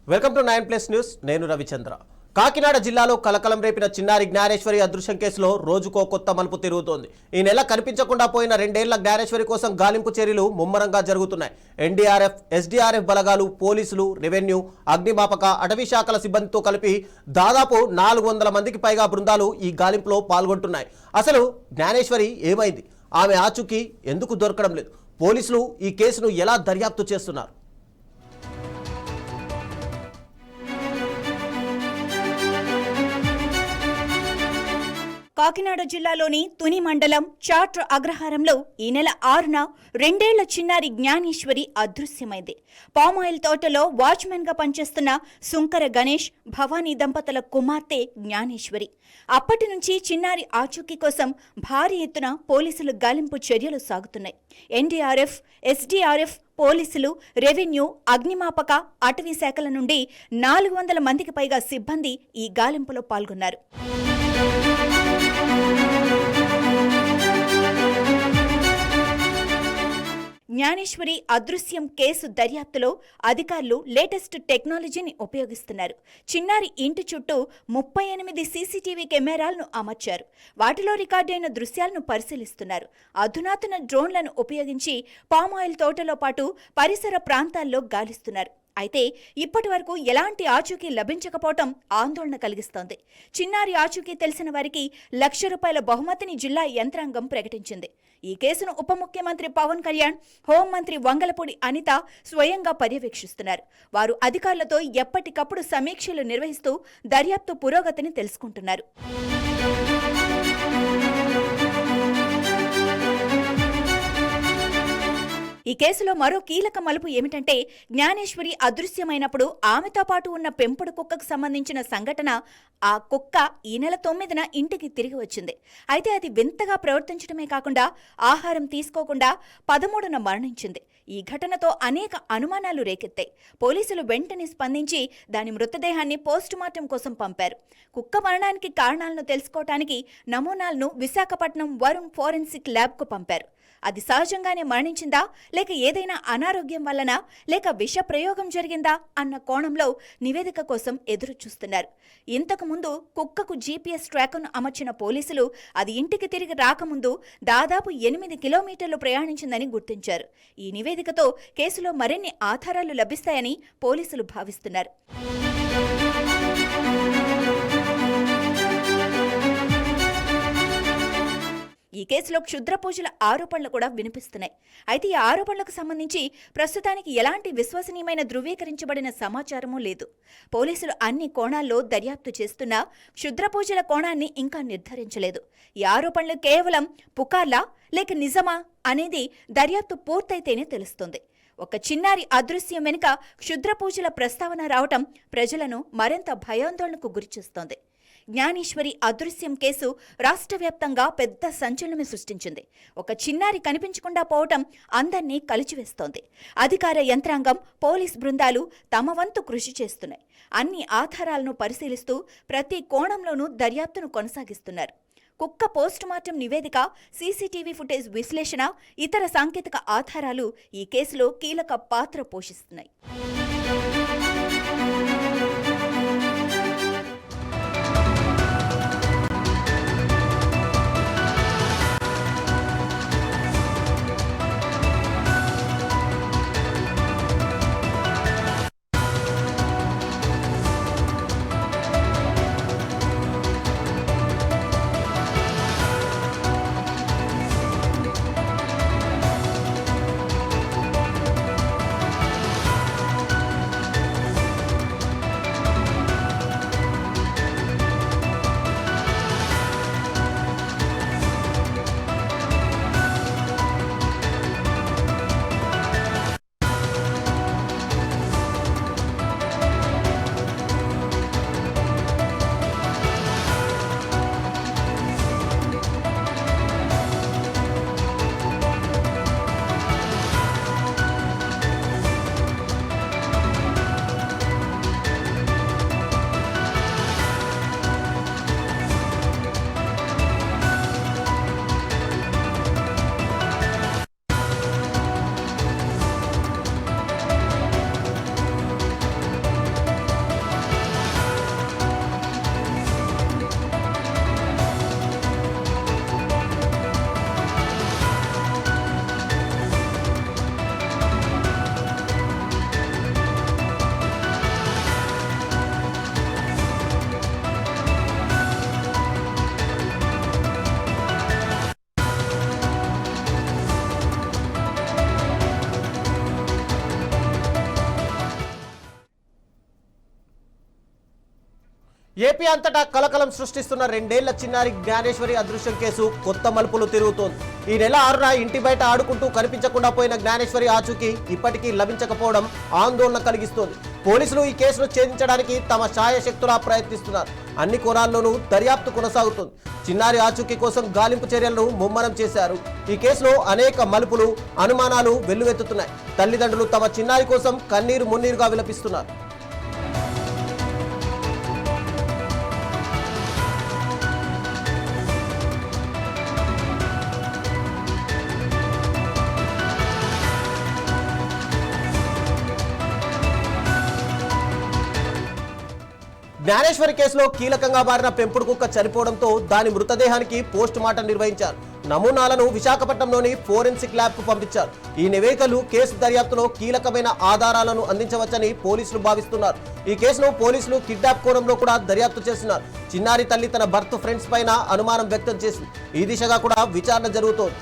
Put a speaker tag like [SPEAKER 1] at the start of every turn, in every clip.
[SPEAKER 1] Welcome to 9+ news. నేను రవిచంద్ర. కాకినాడ జిల్లాలో కలకలం రేపిన చిన్నారి జ్ఞానేశ్వరి అదృశ్యం కేసులో రోజుకో కొత్త మలుపు తిరుగుతోంది. ఈ నెల కనిపించకుండా పోయిన 2 ఏళ్ల జ్ఞానేశ్వరి కోసం గాలింపు చర్యలు ముమ్మరంగా జరుగుతున్నాయి. ఎన్డీఆర్ఎఫ్, ఎస్డీఆర్ఎఫ్ బలగాలు, పోలీసులు, రెవెన్యూ, అగ్నిమాపక, అటవీ శాఖల సిబ్బందితో కలిపి దాదాపు 400 మందికి పైగా బృందాలు ఈ గాలింపులో పాల్గొంటున్నాయి. అసలు జ్ఞానేశ్వరి ఏమైంది? ఆమె ఆచూకీ ఎందుకు దొరకడం లేదు? పోలీసులు ఈ కేసును ఎలా దర్యాప్తు చేస్తున్నారు?
[SPEAKER 2] కాకినాడ జిల్లాలోని తుని మండలం చాట్ర అగ్రహారంలో ఈ నెల 6న 2 ఏళ్ల చిన్నారి జ్ఞానేశ్వరి అదృశ్యమైంది. పామాయిల్ తోటలో వాచ్మెన్ గా పనిచేస్తున్న సుంకర గణేష్, భవానీ దంపతుల కుమార్తె జ్ఞానేశ్వరి. అప్పటి నుంచి చిన్నారి ఆచూకీ కోసం భారీ ఎత్తున పోలీసులు గాలింపు చర్యలు సాగుతున్నాయి. ఎన్డీఆర్ఎఫ్, ఎస్డీఆర్ఎఫ్, పోలీసులు, రెవెన్యూ, అగ్నిమాపక, అటవీ శాఖల నుండి 400 మందికి పైగా సిబ్బంది ఈ గాలింపులో పాల్గొన్నారు. జ్ఞానేశ్వరి అదృశ్యం కేసు దర్యాప్తులో అధికారులు లేటెస్ట్ టెక్నాలజీని ఉపయోగిస్తున్నారు. చిన్నారి ఇంటి చుట్టూ 38 సీసీటీవీ కెమెరాలను అమర్చారు. వాటిలో రికార్డైన దృశ్యాలను పరిశీలిస్తున్నారు. అధునాతన డ్రోన్లను ఉపయోగించి పామాయిల్ తోటలో పాటు పరిసర ప్రాంతాల్లో గాలిస్తున్నారు. అయితే ఇప్పటి వరకు ఎలాంటి ఆచూకీ లభించకపోవటం ఆందోళన కలిగిస్తోంది. చిన్నారి ఆచూకీ తెలిసిన వారికి ₹1,00,000 బహుమతిని జిల్లా యంత్రాంగం ప్రకటించింది. ఈ కేసును ఉప ముఖ్యమంత్రి పవన్ కళ్యాణ్, హోంమంత్రి వంగలపూడి అనిత స్వయంగా పర్యవేక్షిస్తున్నారు. వారు అధికారులతో ఎప్పటికప్పుడు సమీక్షలు నిర్వహిస్తూ దర్యాప్తు పురోగతిని తెలుసుకుంటున్నారు. ఈ కేసులో మరో కీలక మలుపు ఏమిటంటే, జ్ఞానేశ్వరి అదృశ్యమైనప్పుడు ఆమెతో పాటు ఉన్న పెంపుడు కుక్కకు సంబంధించిన సంఘటన. ఆ కుక్క ఈ నెల 9న ఇంటికి తిరిగి వచ్చింది. అయితే అది వింతగా ప్రవర్తించడమే కాకుండా ఆహారం తీసుకోకుండా 13న మరణించింది. ఈ ఘటనతో అనేక అనుమానాలు రేకెత్తాయి. పోలీసులు వెంటనే స్పందించి దాని మృతదేహాన్ని పోస్టుమార్టం కోసం పంపారు. కుక్క మరణానికి కారణాలను తెలుసుకోవటానికి నమూనాలను విశాఖపట్నం వరుణ్ ఫోరెన్సిక్ ల్యాబ్కు పంపారు. అది సహజంగానే మరణించిందా, లేక ఏదైనా అనారోగ్యం వల్లనా, లేక విష ప్రయోగం జరిగిందా అన్న కోణంలో నివేదిక కోసం ఎదురు చూస్తున్నారు. ఇంతకు ముందు కుక్కకు జీపీఎస్ ట్రాక్ను అమర్చిన పోలీసులు అది ఇంటికి తిరిగి రాకముందు దాదాపు 8 కిలోమీటర్లు ప్రయాణించిందని గుర్తించారు. ఈ నివేదికతో కేసులో మరిన్ని ఆధారాలు లభిస్తాయని పోలీసులు భావిస్తున్నారు. ఈ కేసులో క్షుద్ర పూజల ఆరోపణలు కూడా వినిపిస్తున్నాయి. అయితే ఈ ఆరోపణలకు సంబంధించి ప్రస్తుతానికి ఎలాంటి విశ్వసనీయమైన ధృవీకరించబడిన సమాచారమూ లేదు. పోలీసులు అన్ని కోణాల్లో దర్యాప్తు చేస్తున్నా క్షుద్ర పూజల కోణాన్ని ఇంకా నిర్ధారించలేదు. ఈ ఆరోపణలు కేవలం పుకార్లా లేక నిజమా అనేది దర్యాప్తు పూర్తయితేనే తెలుస్తుంది. ఒక చిన్నారి అదృశ్యం వెనుక క్షుద్ర పూజల ప్రస్తావన రావటం ప్రజలను మరింత భయాందోళనకు గురిచేస్తోంది. జ్ఞానేశ్వరి అదృశ్యం కేసు రాష్ట్ర వ్యాప్తంగా పెద్ద సంచలనం సృష్టించింది. ఒక చిన్నారి కనిపించకుండా పోవటం అందర్నీ కలిచివేస్తోంది. అధికార యంత్రాంగం, పోలీస్ బృందాలు తమ వంతు కృషి చేస్తున్నాయి. అన్ని ఆధారాలను పరిశీలిస్తూ ప్రతి కోణంలోనూ దర్యాప్తును కొనసాగిస్తున్నారు. కుక్క పోస్టుమార్టం నివేదిక, సీసీటీవీ ఫుటేజ్ విశ్లేషణ, ఇతర సాంకేతిక ఆధారాలు ఈ కేసులో కీలక పాత్ర పోషిస్తున్నాయి.
[SPEAKER 1] ఏపీ అంతటా కలకలం సృష్టిస్తున్న రెండేళ్ల చిన్నారి జ్ఞానేశ్వరి అదృశ్యం కేసు కొత్త మలుపులు తిరుగుతోంది. ఈ నెల 6న ఇంటి బయట ఆడుకుంటూ కనిపించకుండా పోయిన జ్ఞానేశ్వరి ఆచూకీ ఇప్పటికీ లభించకపోవడం ఆందోళన కలిగిస్తోంది. పోలీసులు ఈ కేసును ఛేదించడానికి తమ శాయశక్తులా ప్రయత్నిస్తున్నారు. అన్ని కోణాల్లోనూ దర్యాప్తు కొనసాగుతుంది. చిన్నారి ఆచూకీ కోసం గాలింపు చర్యలను ముమ్మరం చేశారు. ఈ కేసులో అనేక మలుపులు, అనుమానాలు వెల్లువెత్తుతున్నాయి. తల్లిదండ్రులు తమ చిన్నారి కోసం కన్నీరు మున్నీరుగా విలపిస్తున్నారు. జ్ఞానేశ్వరి కేసులో కీలకంగా మారిన పెంపుడు కుక్క చనిపోవడంతో దాని మృతదేహానికి పోస్ట్ మార్టం నిర్వహించారు. నమూనాలను విశాఖపట్నంలోని ఫోరెన్సిక్ ల్యాబ్ కు పంపించారు. ఈ నివేదికలు కేసు దర్యాప్తులో కీలకమైన ఆధారాలను అందించవచ్చని పోలీసులు భావిస్తున్నారు. ఈ కేసులో పోలీసులు కిడ్నాప్ కోణంలో కూడా దర్యాప్తు చేస్తున్నారు. చిన్నారి తల్లి తన భర్త ఫ్రెండ్స్ పైన అనుమానం వ్యక్తం చేసింది. ఈ దిశగా కూడా విచారణ జరుగుతోంది.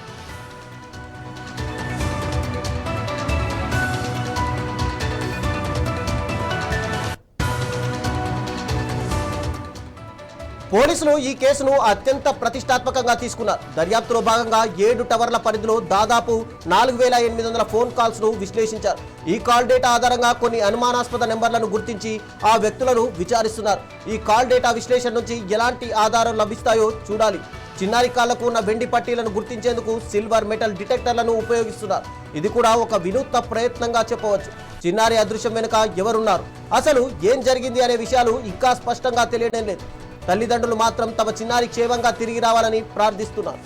[SPEAKER 1] పోలీసులు ఈ కేసును అత్యంత ప్రతిష్టాత్మకంగా తీసుకున్నారు. దర్యాప్తులో భాగంగా 7 టవర్ల పరిధిలో దాదాపు 4800 ఫోన్ కాల్స్ ను విశ్లేషించారు. ఈ కాల్ డేటా ఆధారంగా కొన్ని అనుమానాస్పద నెంబర్లను గుర్తించి ఆ వ్యక్తులను విచారిస్తున్నారు. ఈ కాల్ డేటా విశ్లేషణ నుంచి ఎలాంటి ఆధారం లభిస్తాయో చూడాలి. చిన్నారి కాళ్లకు ఉన్న వెండి పట్టీలను గుర్తించేందుకు సిల్వర్ మెటల్ డిటెక్టర్లను ఉపయోగిస్తున్నారు. ఇది కూడా ఒక వినూత్న ప్రయత్నంగా చెప్పవచ్చు. చిన్నారి అదృశ్యం వెనుక ఎవరున్నారు, అసలు ఏం జరిగింది అనే విషయాలు ఇంకా స్పష్టంగా తెలియడం లేదు. తల్లిదండ్రులు మాత్రం తమ చిన్నారి క్షేమంగా తిరిగి రావాలని ప్రార్థిస్తున్నారు.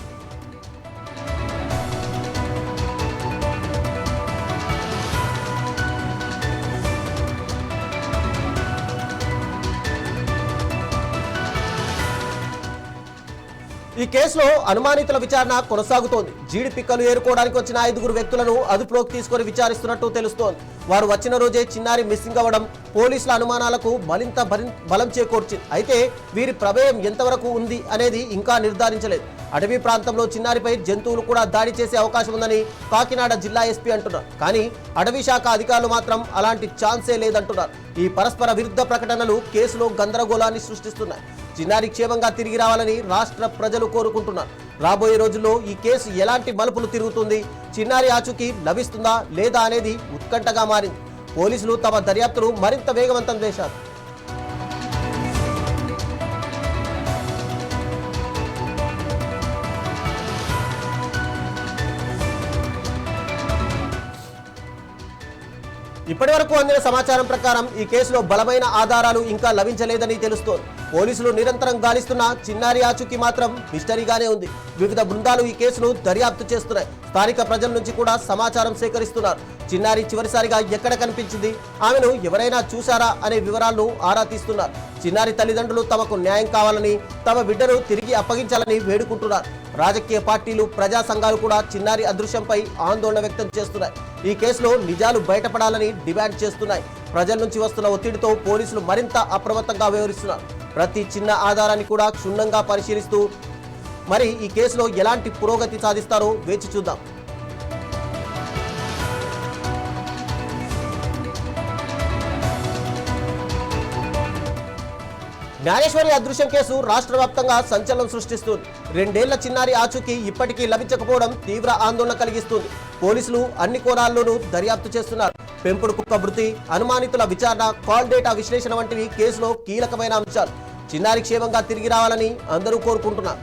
[SPEAKER 1] ఈ కేసులో అనుమానితుల విచారణ కొనసాగుతోంది. జీడి పిక్కలు ఏరుకోవడానికి వచ్చిన 5 వ్యక్తులను అదుపులోకి తీసుకొని విచారిస్తున్నట్టు తెలుస్తోంది. వారు వచ్చిన రోజే చిన్నారి మిస్సింగ్ అవ్వడం పోలీసుల అనుమానాలకు మరింత బలం చేకూర్చింది. అయితే వీరి ప్రమేయం ఎంతవరకు ఉంది అనేది ఇంకా నిర్ధారించలేదు. అటవీ ప్రాంతంలో చిన్నారిపై జంతువులు కూడా దాడి చేసే అవకాశం ఉందని కాకినాడ జిల్లా ఎస్పీ అంటున్నారు. కానీ అటవీ శాఖ అధికారులు మాత్రం అలాంటి ఛాన్సే లేదంటున్నారు. ఈ పరస్పర విరుద్ధ ప్రకటనలు కేసులో గందరగోళాన్ని సృష్టిస్తున్నాయి. చిన్నారి క్షేమంగా తిరిగి రావాలని రాష్ట్ర ప్రజలు కోరుకుంటున్నారు. రాబోయే రోజుల్లో ఈ కేసు ఎలాంటి మలుపులు తిరుగుతుంది, చిన్నారి ఆచూకీ లభిస్తుందా లేదా అనేది ఉత్కంఠగా మారింది. పోలీసులు తమ దర్యాప్తును మరింత వేగవంతం చేశారు. ఇప్పటివరకు అందిన సమాచారం ప్రకారం ఈ కేసులో బలమైన ఆధారాలు ఇంకా లభించలేదని తెలుస్తోంది. పోలీసులు నిరంతరం గాలిస్తున్న చిన్నారి ఆచూకీ మాత్రం మిస్టరీగానే ఉంది. వివిధ బృందాలు ఈ కేసును దర్యాప్తు చేస్తున్నాయి. స్థానిక ప్రజల నుంచి కూడా సమాచారం సేకరిస్తున్నారు. చిన్నారి చివరిసారిగా ఎక్కడ కనిపించింది, ఆమెను ఎవరైనా చూశారా అనే వివరాలను ఆరా తీస్తున్నారు. చిన్నారి తల్లిదండ్రులు తమకు న్యాయం కావాలని, తమ బిడ్డను తిరిగి అప్పగించాలని వేడుకుంటున్నారు. రాజకీయ పార్టీలు, ప్రజా సంఘాలు కూడా చిన్నారి అదృశ్యంపై ఆందోళన వ్యక్తం చేస్తున్నాయి. ఈ కేసులో నిజాలు బయటపడాలని డిమాండ్ చేస్తున్నాయి. ప్రజల నుంచి వస్తున్న ఒత్తిడితో పోలీసులు మరింత అప్రమత్తంగా వ్యవహరిస్తున్నారు. ప్రతి చిన్న ఆధారాన్ని కూడా క్షుణ్ణంగా పరిశీలిస్తూ మరి ఈ కేసులో ఎలాంటి పురోగతి సాధిస్తారో వేచి చూద్దాం. జ్ఞానేశ్వరి అదృశ్యం కేసు రాష్ట్ర వ్యాప్తంగా సంచలనం సృష్టిస్తుంది. 2 ఏళ్ల చిన్నారి ఆచూకీ ఇప్పటికీ లభించకపోవడం తీవ్ర ఆందోళన కలిగిస్తుంది. పోలీసులు అన్ని కోణాల్లోనూ దర్యాప్తు చేస్తున్నారు. పెంపుడు కుక్క మృతి, అనుమానితుల విచారణ, కాల్ డేటా విశ్లేషణ వంటివి కేసులో కీలకమైన అంశాలు. చిన్నారి క్షేమంగా తిరిగి రావాలని అందరూ కోరుకుంటున్నారు.